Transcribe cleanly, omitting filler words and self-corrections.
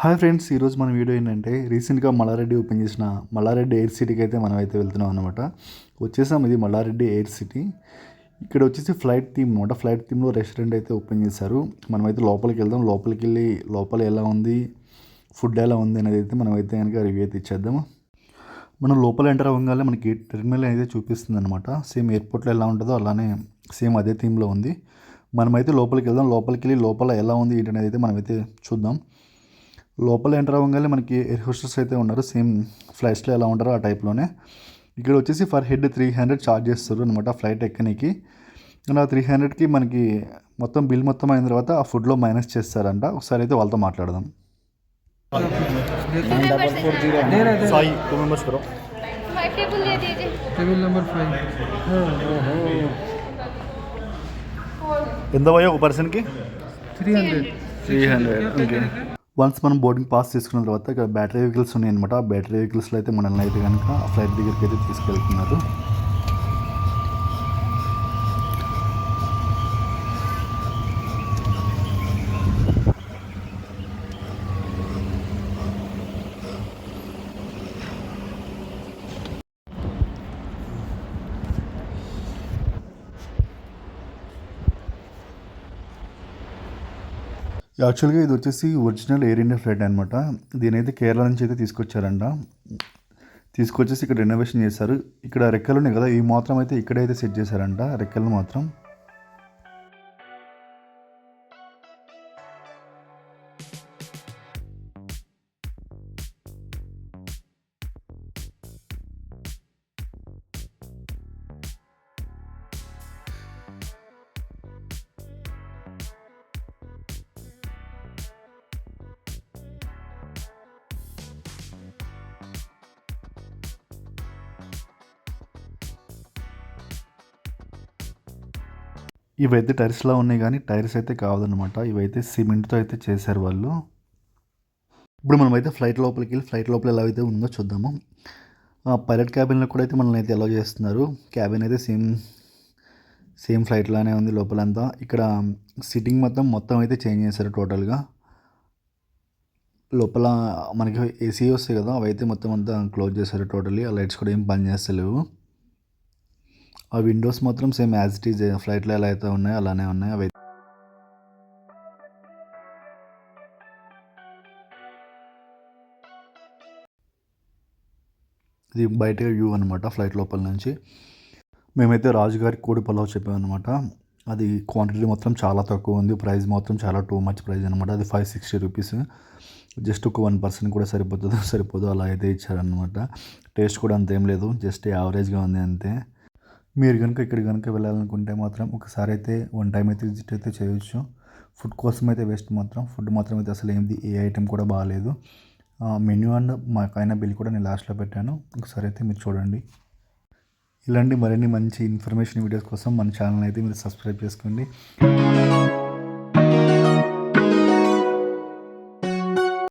Hi friends, ఈరోజు మన video ఏంటంటే రీసెంట్గా మల్లారెడ్డి ఓపెన్ చేసిన మల్లారెడ్డి ఎయిర్ సిటీకి అయితే మనం అయితే వెళ్తున్నాం అనమాట. వచ్చేసాం. ఇది మల్లారెడ్డి ఎయిర్ సిటీ. ఇక్కడ వచ్చేసి ఫ్లైట్ థీమ్ అనమాట. ఫ్లైట్ థీమ్లో రెస్టారెంట్ అయితే ఓపెన్ చేశారు. మనమైతే లోపలికి వెళ్దాం. లోపలికి వెళ్ళి లోపల ఎలా ఉంది, ఫుడ్ ఎలా ఉంది అనేది అయితే మనం అయితే కనుక రివ్యూ అయితే ఇచ్చేద్దాము. మనం లోపల ఎంటర్ అవ్వగానే మనకి టెర్మినల్ అయితే చూపిస్తుంది అనమాట. సేమ్ ఎయిర్పోర్ట్లో ఎలా ఉంటుందో అలానే సేమ్ అదే థీమ్లో ఉంది. మనమైతే లోపలికి వెళ్దాం. లోపలికి వెళ్ళి లోపల ఎలా ఉంది ఏంటనేది అయితే మనమైతే చూద్దాం. లోపల ఎంటర్ అవ్వగానే మనకి ఎయిర్ హోస్టెస్ అయితే ఉన్నారు. సేమ్ ఫ్లైట్స్లో ఎలా ఉంటారో ఆ టైప్లోనే. ఇక్కడ వచ్చేసి ఫర్ హెడ్ 300 ఛార్జ్ చేస్తారు అనమాట ఫ్లైట్ ఎక్కనికి. అండ్ ఆ 300కి మనకి మొత్తం బిల్ మొత్తం అయిన తర్వాత ఆ ఫుడ్లో మైనస్ చేస్తారంట. ఒకసారి అయితే వాళ్ళతో మాట్లాడదాం. సాయి 2 మెంబర్స్ करो. टेबल नंबर 5 ఎంత పోయా ఒక పర్సన్కి 300 ఓకే. వన్స్ మనం బోర్డింగ్ పాస్ తీసుకున్న తర్వాత ఇక్కడ బ్యాటరీ వెహికల్స్ ఉన్నాయన్నమాట. ఆ బ్యాటరీ వెహికల్స్లో అయితే మనల్ని అయితే కనుక ఆ ఫ్లైట్ దగ్గరికి అయితే తీసుకెళ్తున్నారు. యాక్చువల్గా ఇది వచ్చేసి ఒరిజినల్ ఎయిర్ ఇండియా ఫ్లైట్ అనమాట. దీని అయితే కేరళ నుంచి అయితే తీసుకొచ్చారంట. తీసుకొచ్చేసి ఇక్కడ రెనోవేషన్ చేశారు. ఇక్కడ రెక్కలు ఉన్నాయి కదా, ఇవి మాత్రం అయితే ఇక్కడైతే సెట్ చేశారంట, రెక్కలు మాత్రం. ఇవైతే టైర్స్లా ఉన్నాయి కానీ టైర్స్ అయితే కావదనమాట. ఇవైతే సిమెంట్తో అయితే చేశారు వాళ్ళు. ఇప్పుడు మనమైతే ఫ్లైట్ లోపలికి వెళ్ళి ఫ్లైట్ లోపల ఎలా అయితే ఉందో చూద్దాము. పైలట్ క్యాబిన్లో కూడా అయితే మనల్ని అయితే అలౌ చేస్తున్నారు. క్యాబిన్ అయితే సేమ్ ఫ్లైట్లానే ఉంది లోపలంతా. ఇక్కడ సిట్టింగ్ మొత్తం అయితే చేంజ్ చేశారు టోటల్గా. లోపల మనకి ఏసీ వస్తాయి కదా, అవి అయితే మొత్తం అంతా క్లోజ్ చేశారు టోటలీ. ఆ లైట్స్ కూడా ఏం పని చేస్తలేవు. ఆ విండోస్ మాత్రం సేమ్ యాజ్ ఇట్ ఈజ్ ఫ్లైట్లో ఎలా అయితే ఉన్నాయో అలానే ఉన్నాయి. అవి ఇది బయట వ్యూ అనమాట ఫ్లైట్ లోపల నుంచి. మేమైతే రాజుగారి కోడి పలావ్ చెప్పామన్నమాట. అది క్వాంటిటీ మొత్తం చాలా తక్కువ ఉంది. ప్రైస్ మాత్రం చాలా టూ మచ్ ప్రైస్ అనమాట. అది 560 రూపీస్. జస్ట్ ఒక 1 పర్సన్ కూడా సరిపోదు అలా అయితే ఇచ్చారనమాట. టేస్ట్ కూడా అంతేం లేదు, జస్ట్ యావరేజ్గా ఉంది అంతే. మీరు కనుక ఇక్కడ కనుక వెళ్ళాలనుకుంటే మాత్రం ఒకసారి అయితే 1 టైం అయితే విజిట్ అయితే చేయొచ్చు. ఫుడ్ కోసం అయితే వేస్ట్ మాత్రం. ఫుడ్ మాత్రం అయితే అసలు ఏ ఐటెం కూడా బాగాలేదు. మెన్యూ అండ్ మాకైనా బిల్ కూడా నేను లాస్ట్లో పెట్టాను, ఒకసారి అయితే మీరు చూడండి. ఇలాంటి మరిన్ని మంచి ఇన్ఫర్మేషన్ వీడియోస్ కోసం మన ఛానల్ అయితే మీరు సబ్స్క్రైబ్ చేసుకోండి.